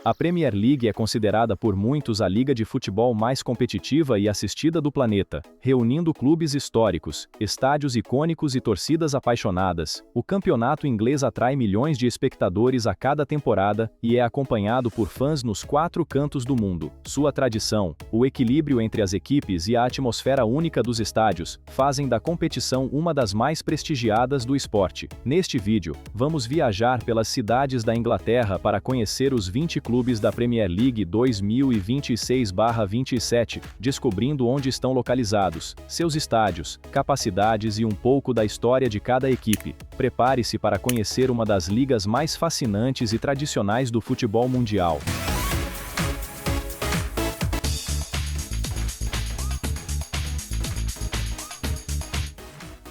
A Premier League é considerada por muitos a liga de futebol mais competitiva e assistida do planeta, reunindo clubes históricos, estádios icônicos e torcidas apaixonadas. O campeonato inglês atrai milhões de espectadores a cada temporada e é acompanhado por fãs nos 4 cantos do mundo. Sua tradição, o equilíbrio entre as equipes e a atmosfera única dos estádios fazem da competição uma das mais prestigiadas do esporte. Neste vídeo, vamos viajar pelas cidades da Inglaterra para conhecer os 20 clubes da Premier League 2026/27, descobrindo onde estão localizados, seus estádios, capacidades e um pouco da história de cada equipe. Prepare-se para conhecer uma das ligas mais fascinantes e tradicionais do futebol mundial.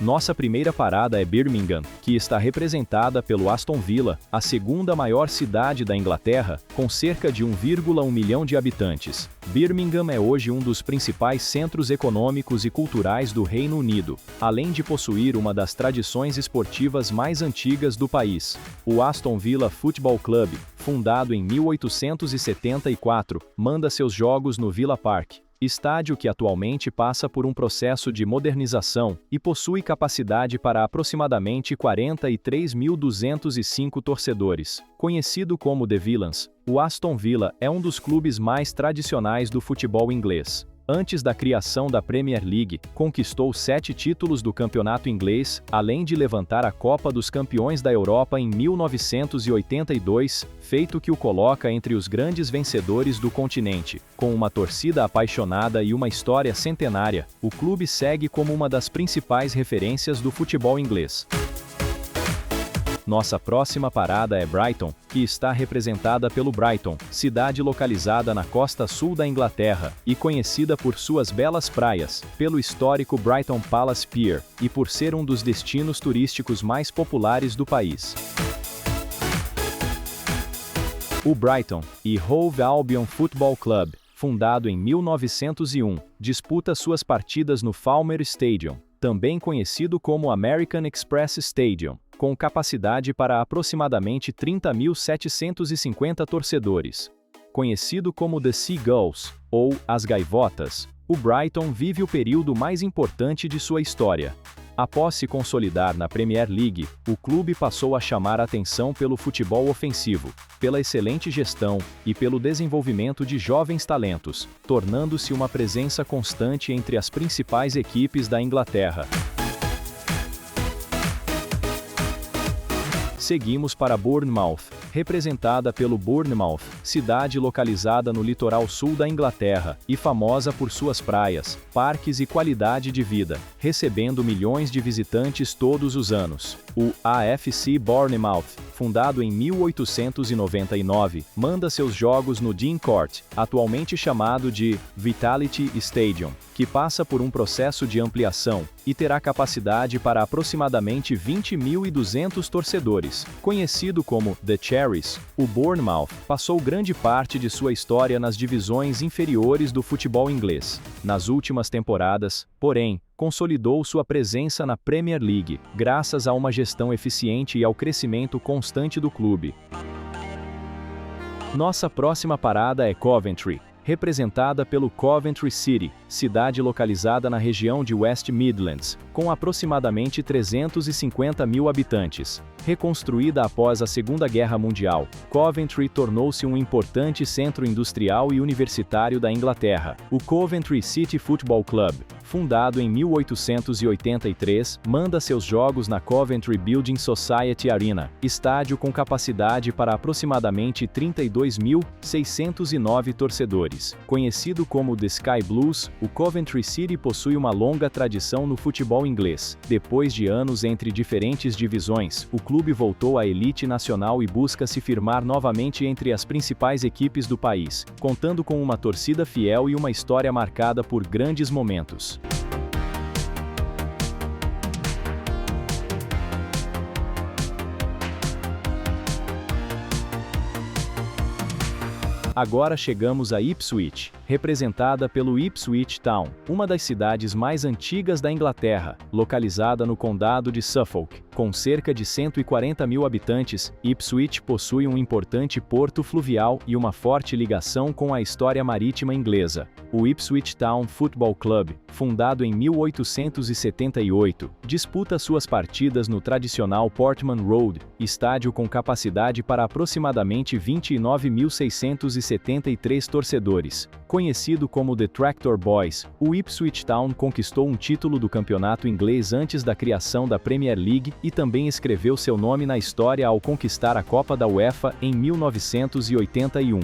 Nossa primeira parada é Birmingham, que está representada pelo Aston Villa, a segunda maior cidade da Inglaterra, com cerca de 1,1 milhão de habitantes. Birmingham é hoje um dos principais centros econômicos e culturais do Reino Unido, além de possuir uma das tradições esportivas mais antigas do país. O Aston Villa Football Club, fundado em 1874, manda seus jogos no Villa Park, estádio que atualmente passa por um processo de modernização e possui capacidade para aproximadamente 43.205 torcedores. Conhecido como The Villans, o Aston Villa é um dos clubes mais tradicionais do futebol inglês. Antes da criação da Premier League, conquistou 7 títulos do campeonato inglês, além de levantar a Copa dos Campeões da Europa em 1982, feito que o coloca entre os grandes vencedores do continente. Com uma torcida apaixonada e uma história centenária, o clube segue como uma das principais referências do futebol inglês. Nossa próxima parada é Brighton, que está representada pelo Brighton, cidade localizada na costa sul da Inglaterra e conhecida por suas belas praias, pelo histórico Brighton Palace Pier e por ser um dos destinos turísticos mais populares do país. O Brighton e Hove Albion Football Club, fundado em 1901, disputa suas partidas no Falmer Stadium, também conhecido como American Express Stadium, com capacidade para aproximadamente 30.750 torcedores. Conhecido como The Seagulls, ou As Gaivotas, o Brighton vive o período mais importante de sua história. Após se consolidar na Premier League, o clube passou a chamar a atenção pelo futebol ofensivo, pela excelente gestão e pelo desenvolvimento de jovens talentos, tornando-se uma presença constante entre as principais equipes da Inglaterra. Seguimos para Bournemouth, representada pelo Bournemouth, cidade localizada no litoral sul da Inglaterra e famosa por suas praias, parques e qualidade de vida, recebendo milhões de visitantes todos os anos. O AFC Bournemouth, fundado em 1899, manda seus jogos no Dean Court, atualmente chamado de Vitality Stadium, que passa por um processo de ampliação e terá capacidade para aproximadamente 20.200 torcedores. Conhecido como The Cherries, o Bournemouth passou grande parte de sua história nas divisões inferiores do futebol inglês. Nas últimas temporadas, porém, consolidou sua presença na Premier League, graças a uma gestão eficiente e ao crescimento constante do clube. Nossa próxima parada é Coventry, representada pelo Coventry City, cidade localizada na região de West Midlands, com aproximadamente 350 mil habitantes. Reconstruída após a Segunda Guerra Mundial, Coventry tornou-se um importante centro industrial e universitário da Inglaterra. O Coventry City Football Club, fundado em 1883, manda seus jogos na Coventry Building Society Arena, estádio com capacidade para aproximadamente 32.609 torcedores. Conhecido como The Sky Blues, o Coventry City possui uma longa tradição no futebol inglês. Depois de anos entre diferentes divisões, o clube voltou à elite nacional e busca se firmar novamente entre as principais equipes do país, contando com uma torcida fiel e uma história marcada por grandes momentos. Agora chegamos a Ipswich, representada pelo Ipswich Town, uma das cidades mais antigas da Inglaterra, localizada no condado de Suffolk, Com cerca de 140 mil habitantes, Ipswich possui um importante porto fluvial e uma forte ligação com a história marítima inglesa. O Ipswich Town Football Club, fundado em 1878, disputa suas partidas no tradicional Portman Road, estádio com capacidade para aproximadamente 29.673 torcedores. Conhecido como The Tractor Boys, o Ipswich Town conquistou um título do campeonato inglês antes da criação da Premier League e também escreveu seu nome na história ao conquistar a Copa da UEFA em 1981.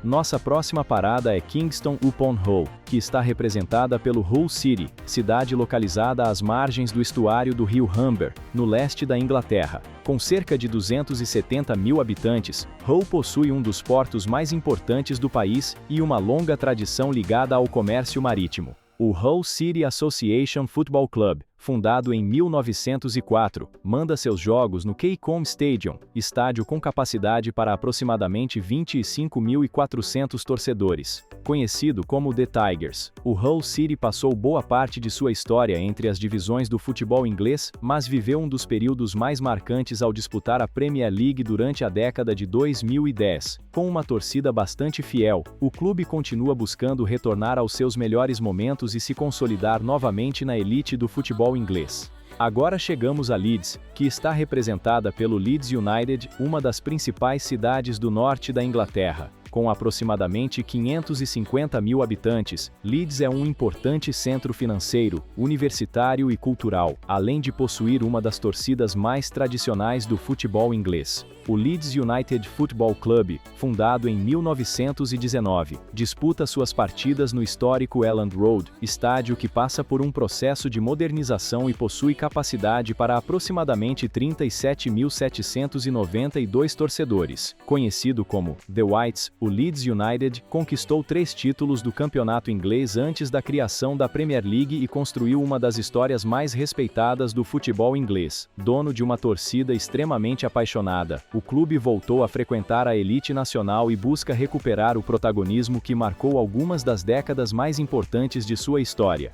Nossa próxima parada é Kingston upon Hull, que está representada pelo Hull City, cidade localizada às margens do estuário do rio Humber, no leste da Inglaterra. Com cerca de 270 mil habitantes, Hull possui um dos portos mais importantes do país e uma longa tradição ligada ao comércio marítimo. O Hull City Association Football Club, fundado em 1904, manda seus jogos no Caecombe Stadium, estádio com capacidade para aproximadamente 25.400 torcedores. Conhecido como The Tigers, o Hull City passou boa parte de sua história entre as divisões do futebol inglês, mas viveu um dos períodos mais marcantes ao disputar a Premier League durante a década de 2010. Com uma torcida bastante fiel, o clube continua buscando retornar aos seus melhores momentos e se consolidar novamente na elite do futebol inglês. Agora chegamos a Leeds, que está representada pelo Leeds United, uma das principais cidades do norte da Inglaterra. Com aproximadamente 550 mil habitantes, Leeds é um importante centro financeiro, universitário e cultural, além de possuir uma das torcidas mais tradicionais do futebol inglês. O Leeds United Football Club, fundado em 1919, disputa suas partidas no histórico Elland Road, estádio que passa por um processo de modernização e possui capacidade para aproximadamente 37.792 torcedores. Conhecido como The Whites, o Leeds United conquistou 3 títulos do campeonato inglês antes da criação da Premier League e construiu uma das histórias mais respeitadas do futebol inglês. Dono de uma torcida extremamente apaixonada, o clube voltou a frequentar a elite nacional e busca recuperar o protagonismo que marcou algumas das décadas mais importantes de sua história.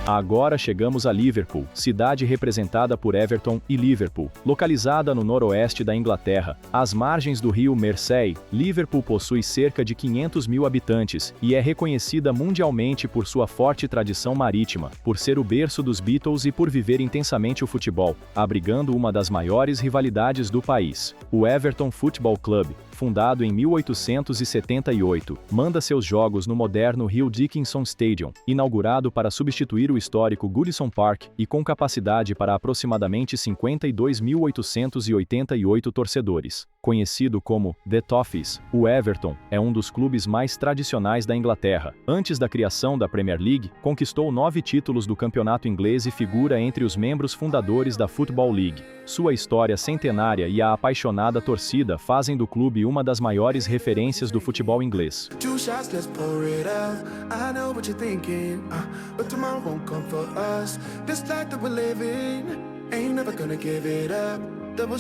Agora chegamos a Liverpool, cidade representada por Everton e Liverpool. Localizada no noroeste da Inglaterra, às margens do rio Mersey, Liverpool possui cerca de 500 mil habitantes e é reconhecida mundialmente por sua forte tradição marítima, por ser o berço dos Beatles e por viver intensamente o futebol, abrigando uma das maiores rivalidades do país. O Everton Football Club, fundado em 1878, manda seus jogos no moderno Hill Dickinson Stadium, inaugurado para substituir o histórico Goodison Park e com capacidade para aproximadamente 52.888 torcedores. Conhecido como The Toffees, o Everton é um dos clubes mais tradicionais da Inglaterra. Antes da criação da Premier League, conquistou 9 títulos do campeonato inglês e figura entre os membros fundadores da Football League. Sua história centenária e a apaixonada torcida fazem do clube uma das maiores referências do futebol inglês.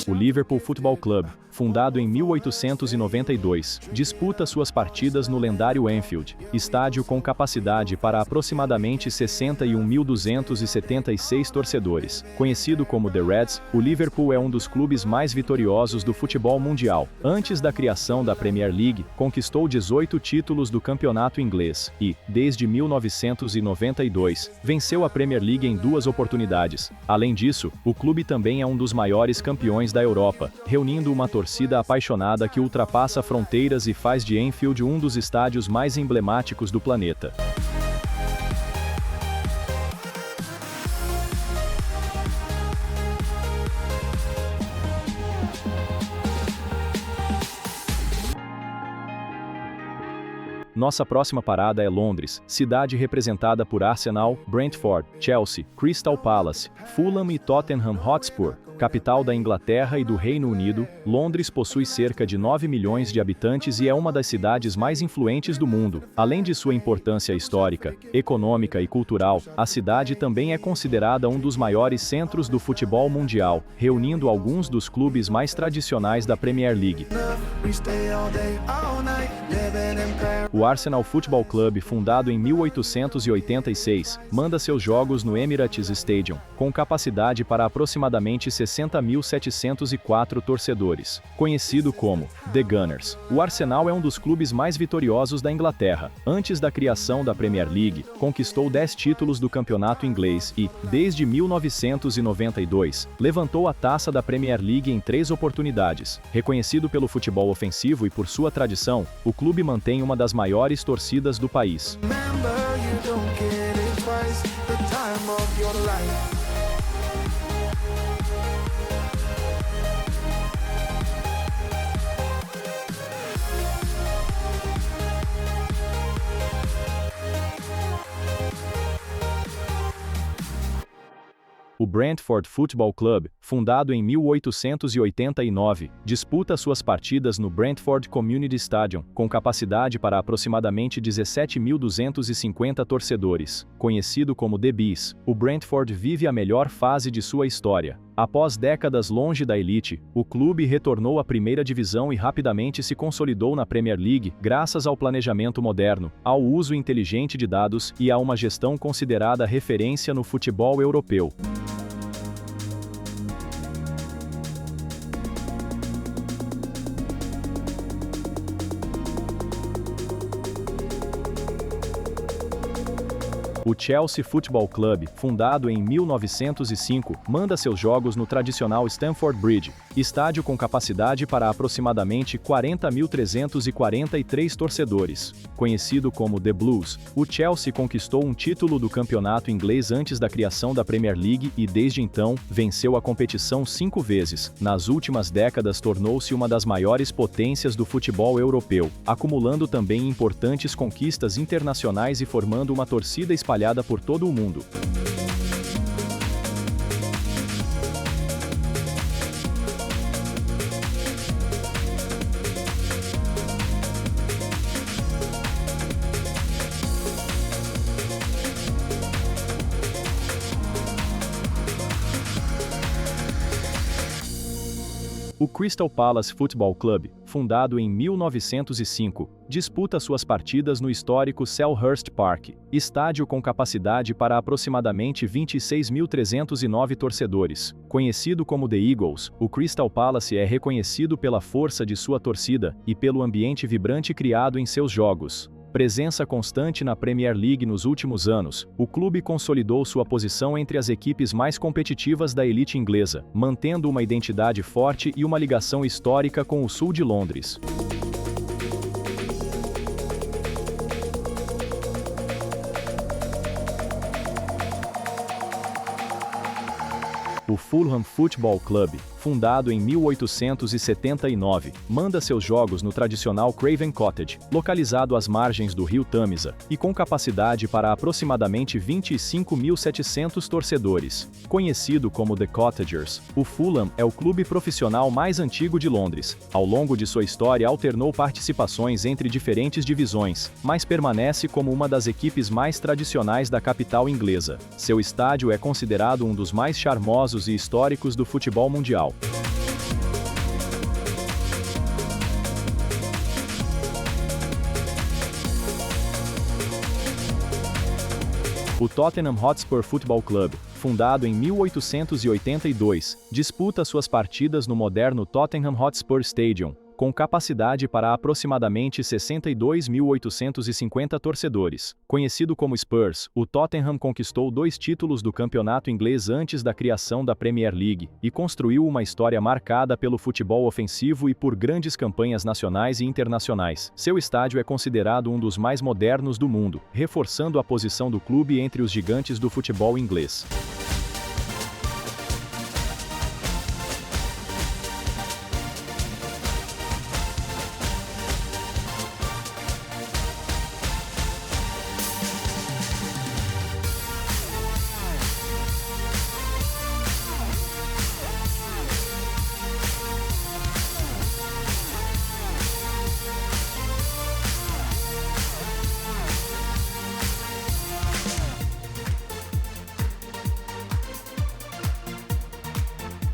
O Liverpool Football Club, fundado em 1892, disputa suas partidas no lendário Anfield, estádio com capacidade para aproximadamente 61.276 torcedores. Conhecido como The Reds, o Liverpool é um dos clubes mais vitoriosos do futebol mundial. Antes da criação da Premier League, conquistou 18 títulos do campeonato inglês e, desde 1992, venceu a Premier League em 2 oportunidades. Além disso, o clube também é um dos maiores campeões da Europa, reunindo uma torcida apaixonada que ultrapassa fronteiras e faz de Anfield um dos estádios mais emblemáticos do planeta. Nossa próxima parada é Londres, cidade representada por Arsenal, Brentford, Chelsea, Crystal Palace, Fulham e Tottenham Hotspur. Capital da Inglaterra e do Reino Unido, Londres possui cerca de 9 milhões de habitantes e é uma das cidades mais influentes do mundo. Além de sua importância histórica, econômica e cultural, a cidade também é considerada um dos maiores centros do futebol mundial, reunindo alguns dos clubes mais tradicionais da Premier League. O Arsenal Football Club, fundado em 1886, manda seus jogos no Emirates Stadium, com capacidade para aproximadamente 60.704 torcedores. Conhecido como The Gunners, o Arsenal é um dos clubes mais vitoriosos da Inglaterra. Antes da criação da Premier League, conquistou 10 títulos do campeonato inglês e, desde 1992, levantou a taça da Premier League em 3 oportunidades. Reconhecido pelo futebol ofensivo e por sua tradição, o clube mantém uma das maiores torcidas do país. O Brentford Football Club, fundado em 1889, disputa suas partidas no Brentford Community Stadium, com capacidade para aproximadamente 17.250 torcedores. Conhecido como The Bees, o Brentford vive a melhor fase de sua história. Após décadas longe da elite, o clube retornou à primeira divisão e rapidamente se consolidou na Premier League graças ao planejamento moderno, ao uso inteligente de dados e a uma gestão considerada referência no futebol europeu. O Chelsea Football Club, fundado em 1905, manda seus jogos no tradicional Stamford Bridge, estádio com capacidade para aproximadamente 40.343 torcedores. Conhecido como The Blues, o Chelsea conquistou um título do campeonato inglês antes da criação da Premier League e, desde então, venceu a competição 5 vezes. Nas últimas décadas, tornou-se uma das maiores potências do futebol europeu, acumulando também importantes conquistas internacionais e formando uma torcida espalhada por todo o mundo. O Crystal Palace Football Club, fundado em 1905, disputa suas partidas no histórico Selhurst Park, estádio com capacidade para aproximadamente 26.309 torcedores. Conhecido como The Eagles, o Crystal Palace é reconhecido pela força de sua torcida e pelo ambiente vibrante criado em seus jogos. Presença constante na Premier League nos últimos anos, o clube consolidou sua posição entre as equipes mais competitivas da elite inglesa, mantendo uma identidade forte e uma ligação histórica com o sul de Londres. O Fulham Football Club, fundado em 1879, manda seus jogos no tradicional Craven Cottage, localizado às margens do rio Tâmisa, e com capacidade para aproximadamente 25.700 torcedores. Conhecido como The Cottagers, o Fulham é o clube profissional mais antigo de Londres. Ao longo de sua história alternou participações entre diferentes divisões, mas permanece como uma das equipes mais tradicionais da capital inglesa. Seu estádio é considerado um dos mais charmosos e históricos do futebol mundial. O Tottenham Hotspur Football Club, fundado em 1882, disputa suas partidas no moderno Tottenham Hotspur Stadium, com capacidade para aproximadamente 62.850 torcedores. Conhecido como Spurs, o Tottenham conquistou 2 títulos do campeonato inglês antes da criação da Premier League e construiu uma história marcada pelo futebol ofensivo e por grandes campanhas nacionais e internacionais. Seu estádio é considerado um dos mais modernos do mundo, reforçando a posição do clube entre os gigantes do futebol inglês.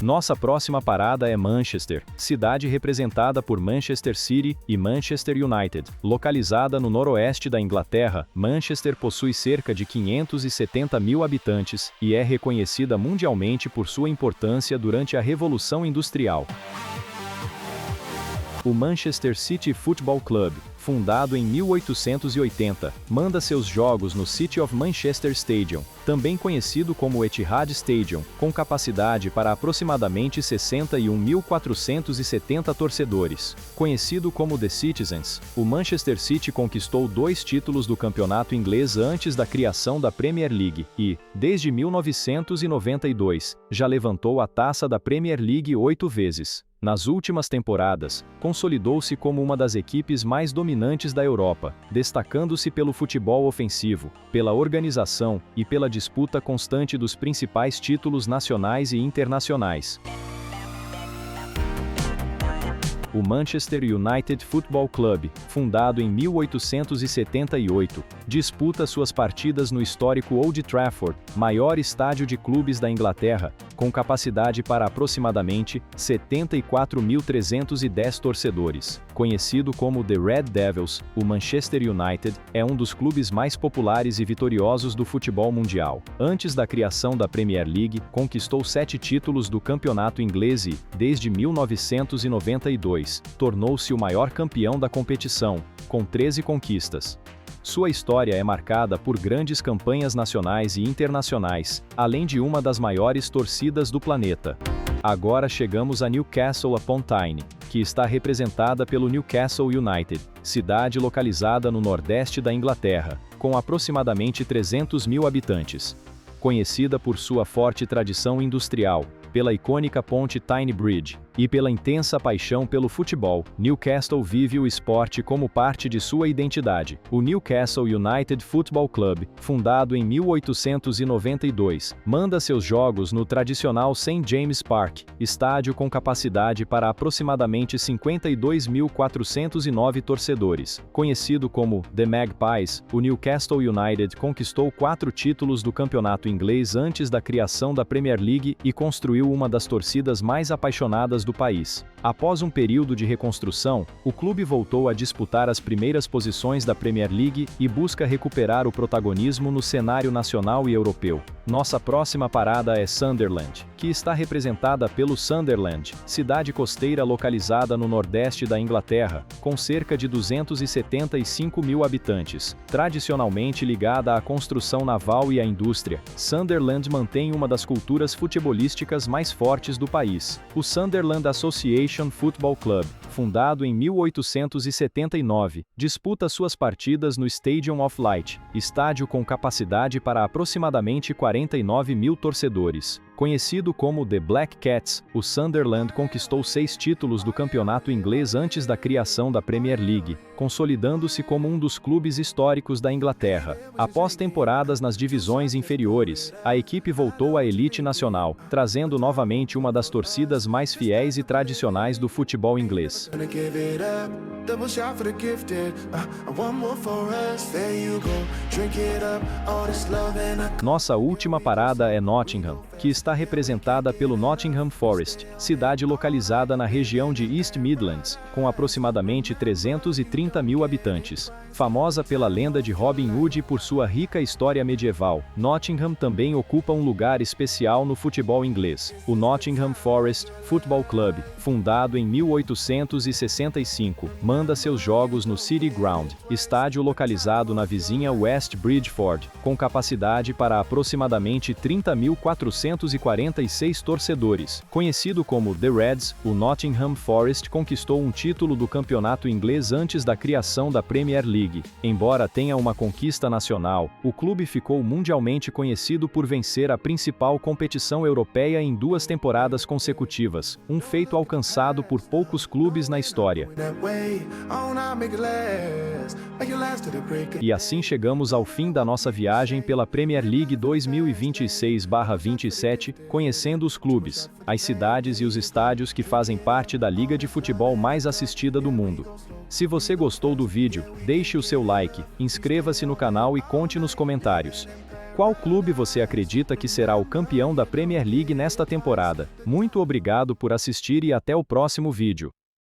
Nossa próxima parada é Manchester, cidade representada por Manchester City e Manchester United. Localizada no noroeste da Inglaterra, Manchester possui cerca de 570 mil habitantes e é reconhecida mundialmente por sua importância durante a Revolução Industrial. O Manchester City Football Club, fundado em 1880, manda seus jogos no City of Manchester Stadium, também conhecido como Etihad Stadium, com capacidade para aproximadamente 61.470 torcedores. Conhecido como The Citizens, o Manchester City conquistou 2 títulos do campeonato inglês antes da criação da Premier League e, desde 1992, já levantou a taça da Premier League 8 vezes. Nas últimas temporadas, consolidou-se como uma das equipes mais dominantes da Europa, destacando-se pelo futebol ofensivo, pela organização e pela disputa constante dos principais títulos nacionais e internacionais. O Manchester United Football Club, fundado em 1878, disputa suas partidas no histórico Old Trafford, maior estádio de clubes da Inglaterra, com capacidade para aproximadamente 74.310 torcedores. Conhecido como The Red Devils, o Manchester United é um dos clubes mais populares e vitoriosos do futebol mundial. Antes da criação da Premier League, conquistou 7 títulos do campeonato inglês e, desde 1992, tornou-se o maior campeão da competição, com 13 conquistas. Sua história é marcada por grandes campanhas nacionais e internacionais, além de uma das maiores torcidas do planeta. Agora chegamos a Newcastle upon Tyne, que está representada pelo Newcastle United, cidade localizada no nordeste da Inglaterra, com aproximadamente 300 mil habitantes. Conhecida por sua forte tradição industrial, pela icônica ponte Tyne Bridge, e pela intensa paixão pelo futebol, Newcastle vive o esporte como parte de sua identidade. O Newcastle United Football Club, fundado em 1892, manda seus jogos no tradicional St. James Park, estádio com capacidade para aproximadamente 52.409 torcedores. Conhecido como The Magpies, o Newcastle United conquistou 4 títulos do campeonato inglês antes da criação da Premier League e construiu uma das torcidas mais apaixonadas do país. Após um período de reconstrução, o clube voltou a disputar as primeiras posições da Premier League e busca recuperar o protagonismo no cenário nacional e europeu. Nossa próxima parada é Sunderland, que está representada pelo Sunderland, cidade costeira localizada no nordeste da Inglaterra, com cerca de 275 mil habitantes. Tradicionalmente ligada à construção naval e à indústria, Sunderland mantém uma das culturas futebolísticas mais fortes do país. O Sunderland Association Football Club, fundado em 1879, disputa suas partidas no Stadium of Light, estádio com capacidade para aproximadamente 49 mil torcedores. Conhecido como The Black Cats, o Sunderland conquistou 6 títulos do campeonato inglês antes da criação da Premier League, consolidando-se como um dos clubes históricos da Inglaterra. Após temporadas nas divisões inferiores, a equipe voltou à elite nacional, trazendo novamente uma das torcidas mais fiéis e tradicionais do futebol inglês. Nossa última parada é Nottingham, que está representada pelo Nottingham Forest, cidade localizada na região de East Midlands, com aproximadamente 330 mil habitantes. Famosa pela lenda de Robin Hood e por sua rica história medieval, Nottingham também ocupa um lugar especial no futebol inglês. O Nottingham Forest Football Club, fundado em 1865, manda seus jogos no City Ground, estádio localizado na vizinha West Bridgford, com capacidade para aproximadamente 30.446 torcedores. Conhecido como The Reds, o Nottingham Forest conquistou um título do campeonato inglês antes da criação da Premier League. Embora tenha uma conquista nacional, o clube ficou mundialmente conhecido por vencer a principal competição europeia em 2 temporadas consecutivas, um feito alcançado por poucos clubes na história. E assim chegamos ao fim da nossa viagem pela Premier League 2026/27, conhecendo os clubes, as cidades e os estádios que fazem parte da liga de futebol mais assistida do mundo. Se você gostou do vídeo, deixe o seu like, inscreva-se no canal e conte nos comentários. Qual clube você acredita que será o campeão da Premier League nesta temporada? Muito obrigado por assistir e até o próximo vídeo.